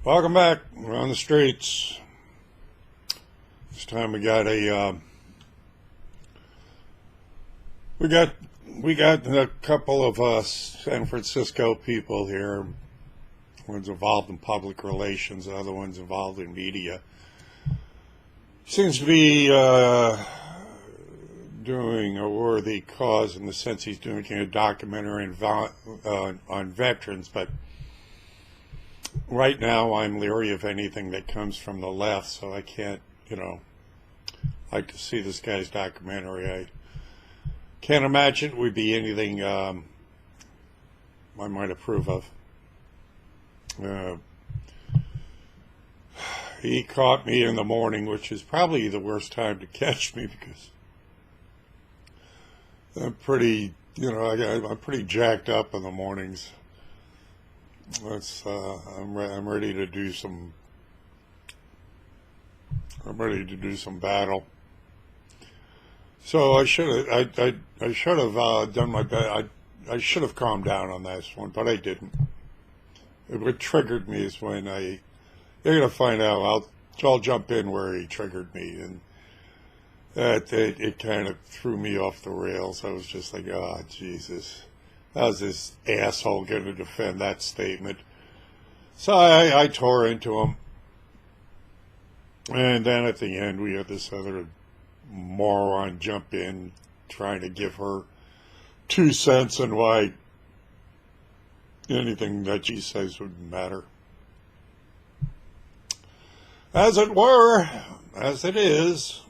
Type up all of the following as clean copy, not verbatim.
Welcome back. We're on the streets. This time we got a couple of San Francisco people here. One's involved in public relations, the other one's involved in media. Seems to be doing a worthy cause in the sense he's doing a documentary on veterans, but right now I'm leery of anything that comes from the left, so I can't, like to see this guy's documentary. I can't imagine it would be anything I might approve of. He caught me in the morning, which is probably the worst time to catch me because I'm pretty, I'm pretty jacked up in the mornings. I'm ready to do some. I'm ready to do some battle. So I should have done my best. I should have calmed down on this one, but I didn't. What triggered me is when you're gonna find out. I'll jump in where he triggered me, and it kind of threw me off the rails. I was just like, oh Jesus. How's this asshole going to defend that statement? So I tore into him. And then at the end, we had this other moron jump in, trying to give her 2 cents on why anything that she says wouldn't matter. As it were, as it is,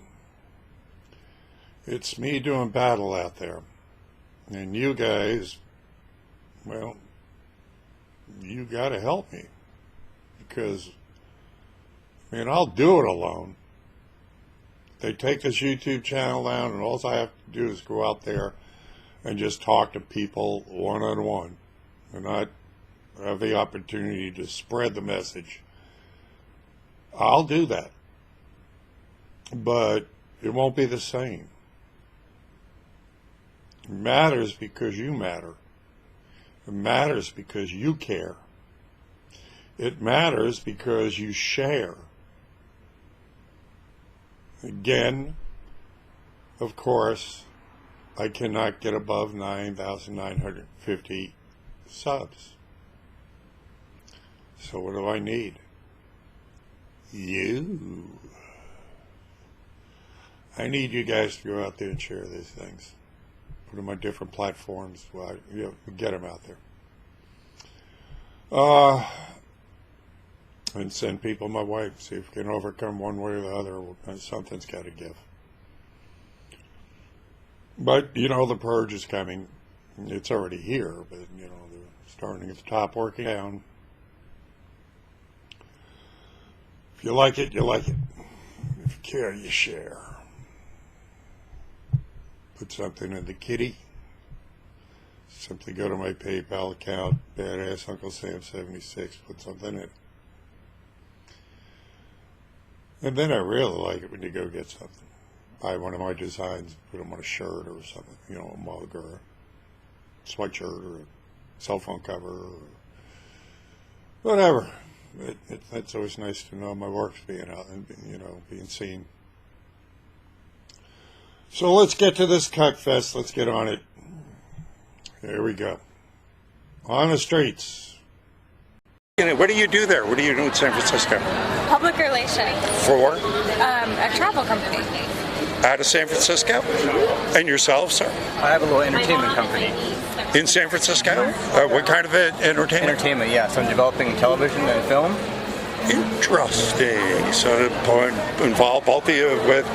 it's me doing battle out there. And you guys, well, you got to help me because, I'll do it alone. They take this YouTube channel down, and all I have to do is go out there and just talk to people one-on-one, and not have the opportunity to spread the message. I'll do that, but it won't be the same. It matters because you matter. It matters because you care. It matters because you share. Again, of course, I cannot get above 9,950 subs. So what do I need? You. I need you guys to go out there and share these things. Put them on different platforms. Well, get them out there. And send people my way. See if we can overcome one way or the other. Something's got to give. But, the purge is coming. It's already here, but, they're starting at the top, working down. If you like it, you like it. If you care, you share. Put something in the kitty. Simply go to my PayPal account, Badass Uncle Sam 76. Put something in it. And then I really like it when you go get something. Buy one of my designs, put them on a shirt or something, a mug or a sweatshirt or a cell phone cover or whatever. It's always nice to know my work's being out and, being seen. So let's get to this cuckfest. Let's get on it. Here we go. On the streets. What do you do there? What do you do in San Francisco? Public relations. For? A travel company. Out of San Francisco? And yourself, sir? I have a little entertainment company. In San Francisco? What kind of entertainment? Entertainment, yeah. So I'm developing television and film. Interesting. So involve both of you with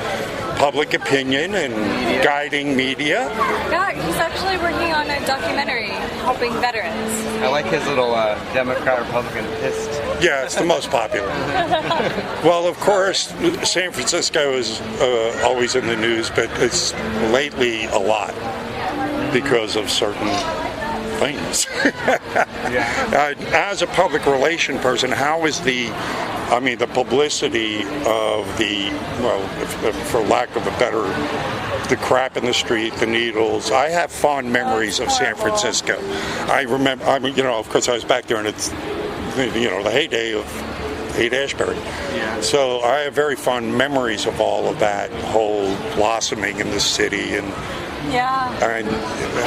public opinion and guiding media? Yeah, he's actually working on a documentary helping veterans. I like his little Democrat-Republican fist. Yeah, it's the most popular. Well, of course, San Francisco is always in the news, but it's lately a lot because of certain things. As a public relation person, how is the publicity of for lack of a better, the crap in the street, the needles. I have fond memories of San Francisco. I remember, of course I was back there in the heyday of Haight-Ashbury. Yeah. So I have very fond memories of all of that whole blossoming in the city, and Yeah.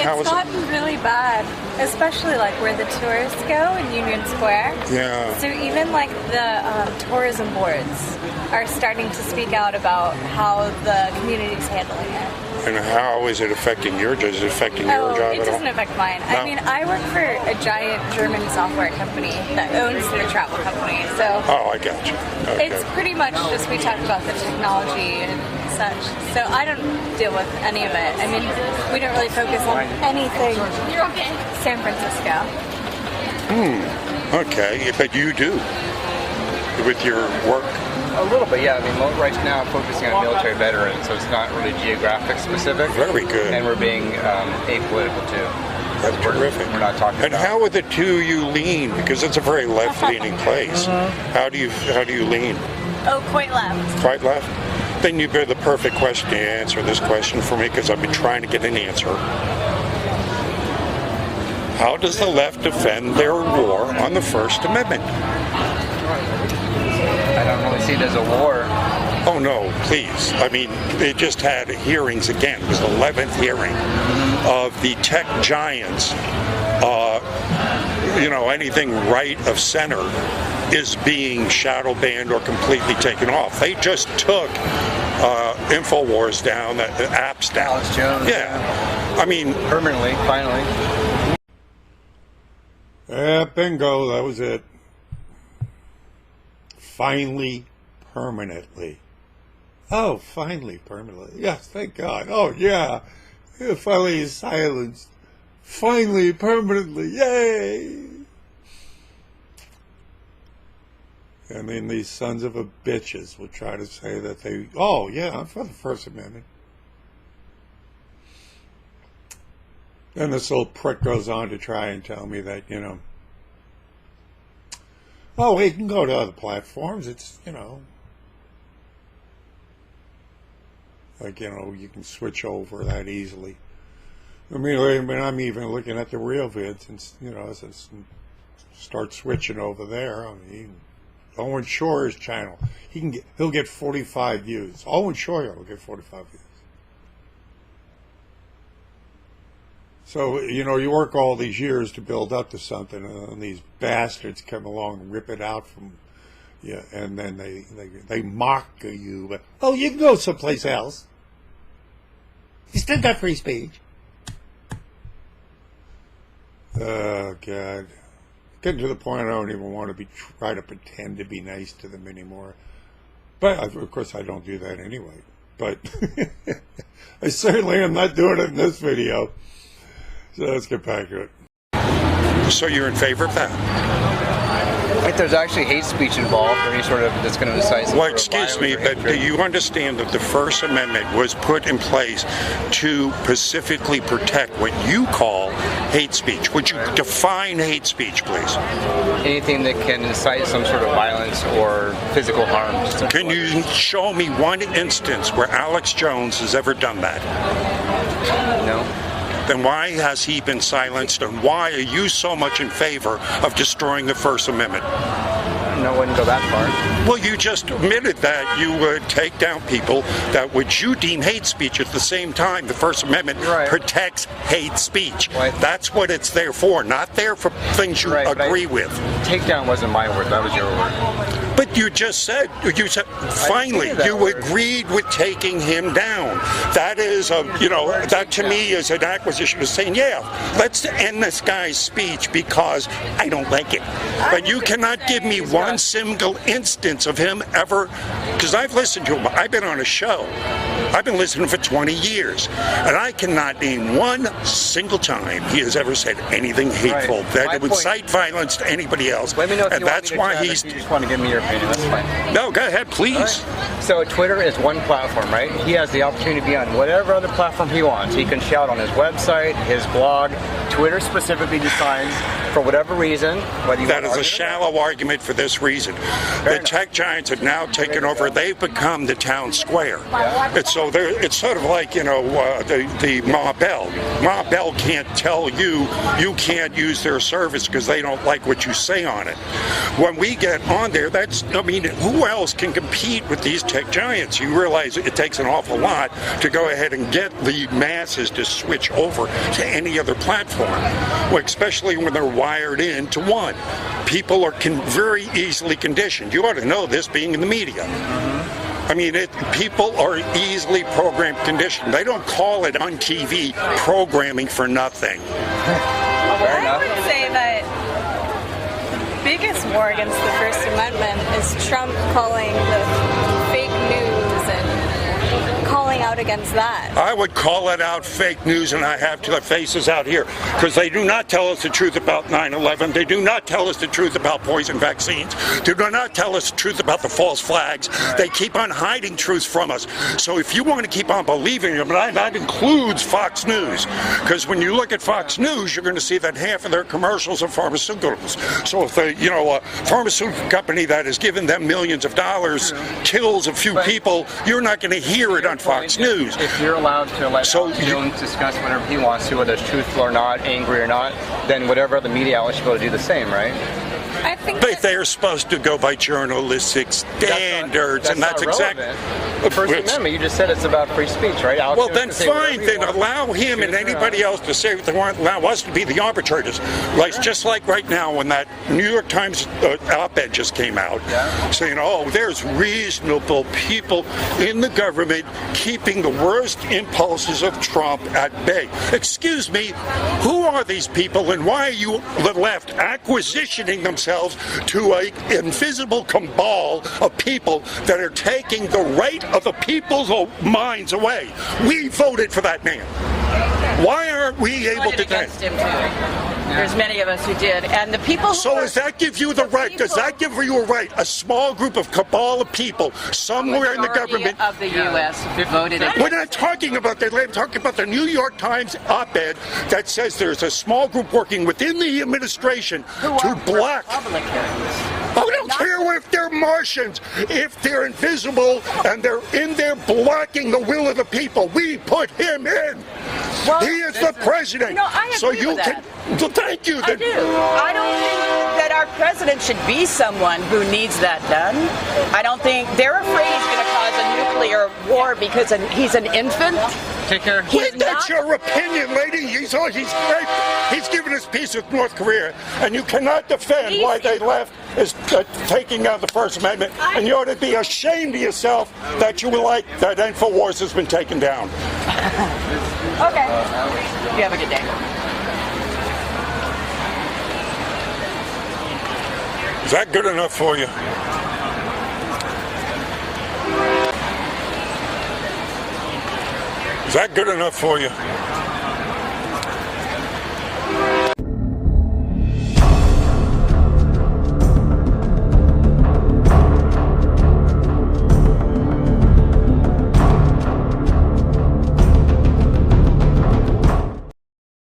how It's was it? gotten really bad, especially like where the tourists go in Union Square. Yeah. So even like the tourism boards are starting to speak out about how the community's handling it. And how is it affecting your job? Is it affecting your job It at all? doesn't affect mine. No. I mean, I work for a giant German software company that owns the travel company. So Oh, I got you. Okay. it's pretty much just we talk about the technology and such. So I don't deal with any of it. I mean, we don't really focus on anything San Francisco. Okay, but you do with your work. A little bit, yeah. I mean, right now I'm focusing on military veterans, so it's not really geographic specific. Very good. And we're being apolitical too. That's terrific. We're not talking And about. how are the two you lean? Because it's a very left-leaning place. How do you lean? Oh, quite left. Quite left? Then you've got the perfect question to answer this question for me, because I've been trying to get an answer. How does the left defend their war on the First Amendment? I don't really see it as a war. Oh no, please. I mean, they just had hearings again. It was the 11th hearing of the tech giants. Anything right of center is being shadow banned or completely taken off. They just took InfoWars down, the apps down. Alex Jones. Yeah. I mean, Permanently, finally. yeah, bingo, that was it. Finally, permanently. Oh, finally, permanently. Yes, thank God. Oh, yeah. Finally, he's silenced. Finally, permanently. Yay! And then these sons of a bitches will try to say that oh, yeah, I'm for the First Amendment. Then this old prick goes on to try and tell me that, oh, we can go to other platforms. It's, you can switch over that easily. I mean, I'm even looking at the real vids and, start switching over there. I mean, Owen Shorer's channel, he'll get 45 views. Owen Shore will get 45 views. So, you work all these years to build up to something, and these bastards come along and rip it out from you, and then they mock you. Oh, you can go someplace else. You still got free speech. Oh, God. Getting to the point I don't even want to try to pretend to be nice to them anymore. But, of course, I don't do that anyway. But I certainly am not doing it in this video. So let's get back to it. So you're in favor of that? If there's actually hate speech involved, or any sort of that's going to incite some Well, sort of excuse me, violence or but do hatred. you understand that the First Amendment was put in place to specifically protect what you call hate speech? Would you define hate speech, please? Anything that can incite some sort of violence or physical harm. Can you show me one instance where Alex Jones has ever done that? No. Then why has he been silenced, and why are you so much in favor of destroying the First Amendment? No, I wouldn't go that far. Well, you just admitted that you would take down people that would you deem hate speech. At the same time, the First Amendment Right. protects hate speech. Right. That's what it's there for, not there for things you Right, but agree with. Takedown wasn't my word, that was your word. But you said, finally, say that you word. agreed with taking him down. That is, that to me is an acquisition of saying, yeah, let's end this guy's speech because I don't like it. But you cannot give me one single instance of him ever, because I've listened to him. I've been on a show. I've been listening for 20 years, and I cannot name one single time he has ever said anything hateful Right. that My it would point- incite violence to anybody else. Let me know if And you want that's me to why chat, he's. if you just want to give me your opinion, that's fine. No, go ahead, please. All right. So Twitter is one platform, right? He has the opportunity to be on whatever other platform he wants. He can shout on his website, his blog. Twitter specifically decides for whatever reason, whether you That want is to a argue shallow argument for this reason. The enough. tech giants have now taken over. They've become the town square. And so it's sort of like, the Ma Bell. Ma Bell can't tell you can't use their service because they don't like what you say on it. When we get on there, who else can compete with these tech giants? You realize it takes an awful lot to go ahead and get the masses to switch over to any other platform, well, especially when they're wired into one. People are very easily conditioned. You ought to know this, being in the media. I mean, people are easily programmed, conditioned. They don't call it on TV programming for nothing. I would say that the biggest war against the First Amendment is Trump calling the fake news and calling out against that. I would call it out fake news, and I have to the faces out here, because they do not tell us the truth about 9/11. They do not tell us the truth about poison vaccines. They do not tell us the truth about the false flags. They keep on hiding truths from us. So if you want to keep on believing them, and that includes Fox News, because when you look at Fox News, you're going to see that half of their commercials are pharmaceuticals. So if a pharmaceutical company that has given them millions of dollars kills a few people, you're not going to hear it on Fox News. If you're allowed to let So Jones discuss whatever he wants to, whether it's truthful or not, angry or not, then whatever other media outlet should be able to do the same, right? I think But they're supposed to go by journalistic standards, and that's exactly. The First Amendment, you just said it's about free speech, right? Alex Well, Jones then can say whatever fine. he Then wants. allow him and anybody else to say what they want. Allow us to be the arbitrators. Like just like right now, when that New York Times op-ed just came out, saying, "Oh, there's reasonable people in the government keeping the worst impulses of Trump at bay." Excuse me, who are these people, and why are you, the left, acquisitioning themselves to an invisible cabal of people that are taking the right of the people's minds away? We voted for that man. Why aren't we able Voted to do against him too. There's many of us who did, and the people. So does that give you the right? Does that give you a right? A small group of cabal of people somewhere in the government. of the U.S. voted against. We're not talking about that. We're talking about the New York Times op-ed that says there's a small group working within the administration to block. I don't care if they're Martians, if they're invisible and they're in there blocking the will of the people. We put him in. Well, He is the president. No, I agree so you with can. that. So thank you. I do. I don't think that our president should be someone who needs that done. I don't think they're afraid he's going to cause a nuclear war because he's an infant. Take care. Wait, that's your opinion, lady. He's great. He's given us peace with North Korea, and you cannot defend why they left is taking down the First Amendment. And you ought to be ashamed of yourself that you were like that InfoWars has been taken down. Okay. You have a good day. Is that good enough for you? Is that good enough for you?